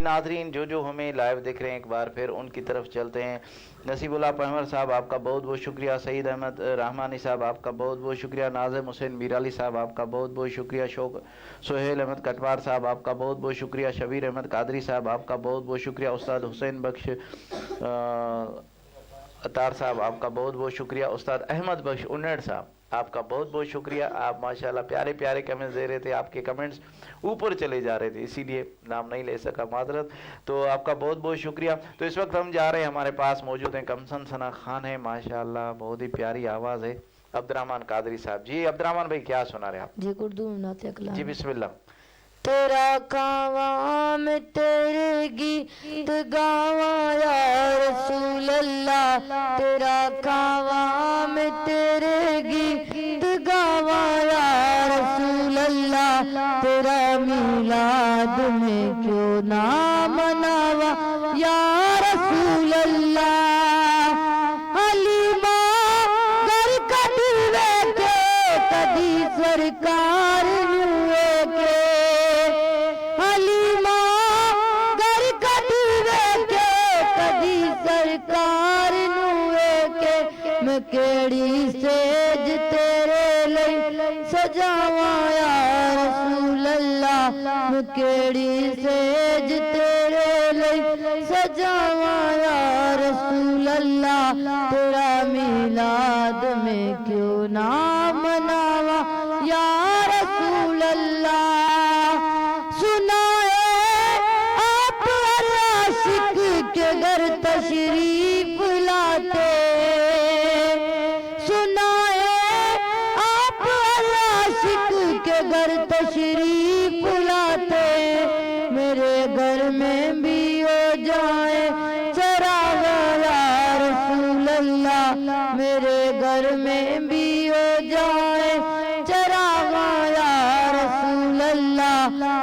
ناظرین جو ہمیں لائیو دیکھ رہے ہیں ایک بار پھر ان کی طرف چلتے ہیں۔ نصیب اللہ پہمر صاحب آپ کا بہت بہت شکریہ، سعید احمد رحمانی صاحب آپ کا بہت بہت شکریہ، ناظم حسین میرالی صاحب آپ کا بہت بہت شکریہ، سہیل احمد کٹوار صاحب آپ کا بہت بہت شکریہ، شبیر احمد قادری صاحب آپ کا بہت بہت شکریہ، استاد حسین بخش اطار صاحب آپ کا بہت بہت شکریہ، استاد احمد بخش انیڑ صاحب آپ کا بہت بہت شکریہ۔ آپ ماشاءاللہ پیارے پیارے کمنٹس دے رہے تھے، آپ کے کمنٹس اوپر چلے جا رہے تھے، اسی لیے نام نہیں لے سکا، معذرت، تو آپ کا بہت بہت شکریہ۔ تو اس وقت ہم جا رہے ہیں، ہمارے پاس موجود ہیں کمسن ثنا خان ہے، ماشاءاللہ بہت ہی پیاری آواز ہے، عبد الرحمن قادری صاحب۔ جی عبد الرحمن بھائی کیا سنا رہے ہیں آپ؟ جی اردو میں نعت کلام۔ جی بسم اللہ۔ تیرا کاواں میں تیرے گیت گاواں یا رسول اللہ، تیرا کاواں میں تیرے گیت گاواں یا رسول اللہ، تیرا میلاد میں کیوں نہ مناواں یا رسول اللہ، حلیمہ گر کدوے کے کدی سرکار نوے کے، حلیمہ گر کدوے کے کدی سرکار نوے کے، میں کیڑی سیج تیرے لئی سجاواں یا رسول اللہ، میں کیڑی سیج تیرے لئی سجاواں یا رسول اللہ، تیرا میلاد میں کیوں نہ مناواں یا رسول اللہ، سنائے آپ ہر عاشق کے گھر تشریف لاتے، سنائے آپ ہر عاشق کے گھر تشریف لاتے، میرے گھر میں بھی ہو جائے چراغ یا رسول اللہ، میرے گھر میں بھی ہو جائے چراغ یا رسول اللہ،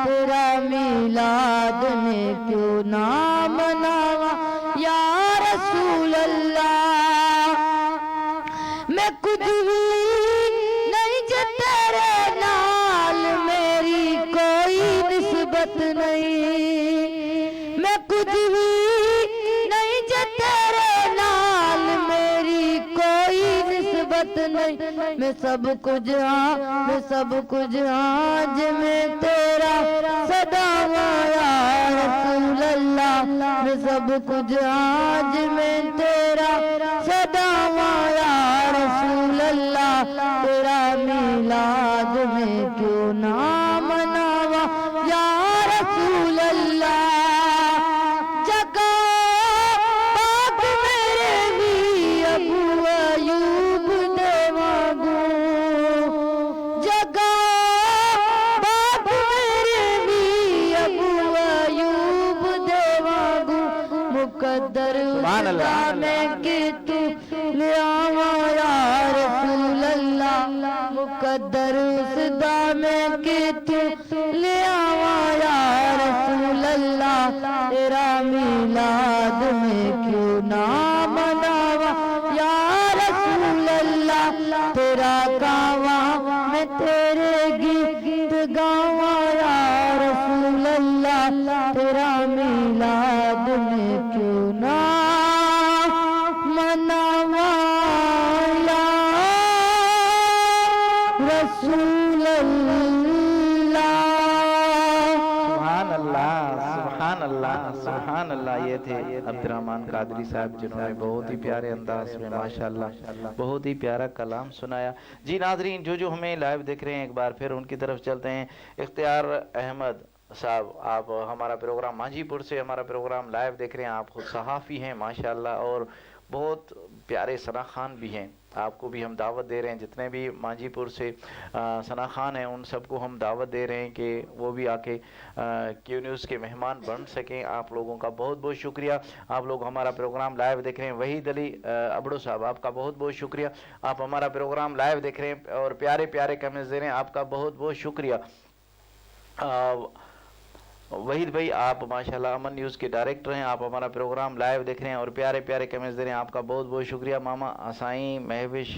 تیرا میلاد میں کیوں نہ مناواں یا رسول اللہ، میں کچھ بھی نہیں جو تیرے نال میری کوئی نسبت نہیں، میں کچھ بھی نہیں جو تیرے نال میری کوئی نسبت نہیں، میں سب کچھ ہاں، میں سب کچھ ہاں جو میں تیرا صداواں یا رسول اللہ، میں سب کچھ ہاں جو میں تیرا صداواں یا رسول اللہ، تیرا میلاد میں کیوں نہ مناواں یا رسول اللہ، جگہ پاک میرے بھی ابو ایوب دے مانگوں، جگہ پاک میرے بھی ابو ایوب دے مانگوں، مقدر خدا میں کہ تو لے آواں یا رسول اللہ، مقدر خدا میں کہ تو لے آواں یا رسول اللہ، تیرا میلاد میں کیوں نہ مناواں یا رسول اللہ، تیرا کاواں میں تیرے گیت گاواں یا رسول اللہ، تیرا میلاد میں کیوں نہ مناواں یا رسول اللہ۔ سبحان اللہ سبحان اللہ سبحان اللہ۔ یہ تھے عبد الرحمن قادری صاحب جنہوں نے بہت ہی پیارے انداز میں ماشاءاللہ بہت ہی پیارا کلام سنایا۔ جی ناظرین جو ہمیں لائیو دیکھ رہے ہیں ایک بار پھر ان کی طرف چلتے ہیں۔ اختیار احمد صاحب آپ ہمارا پروگرام مانجھی پور سے ہمارا پروگرام لائیو دیکھ رہے ہیں، آپ خود صحافی ہیں ماشاءاللہ اور بہت پیارے ثنا خان بھی ہیں، آپ کو بھی ہم دعوت دے رہے ہیں، جتنے بھی مانجھی پور سے ثنا خان ہیں ان سب کو ہم دعوت دے رہے ہیں کہ وہ بھی آ کے کیو نیوز کے مہمان بن سکیں۔ آپ لوگوں کا بہت بہت شکریہ، آپ لوگ ہمارا پروگرام لائیو دیکھ رہے ہیں۔ وحید علی ابڑو صاحب آپ کا بہت بہت شکریہ، آپ ہمارا پروگرام لائیو دیکھ رہے ہیں اور پیارے پیارے کمنٹس دے رہے ہیں، آپ کا بہت بہت شکریہ۔ وحید بھائی آپ ماشاءاللہ امن نیوز کے ڈائریکٹر ہیں، آپ ہمارا پروگرام لائیو دیکھ رہے ہیں اور پیارے پیارے کمنٹس دے رہے ہیں، آپ کا بہت بہت شکریہ۔ ماما اسائیں مہوش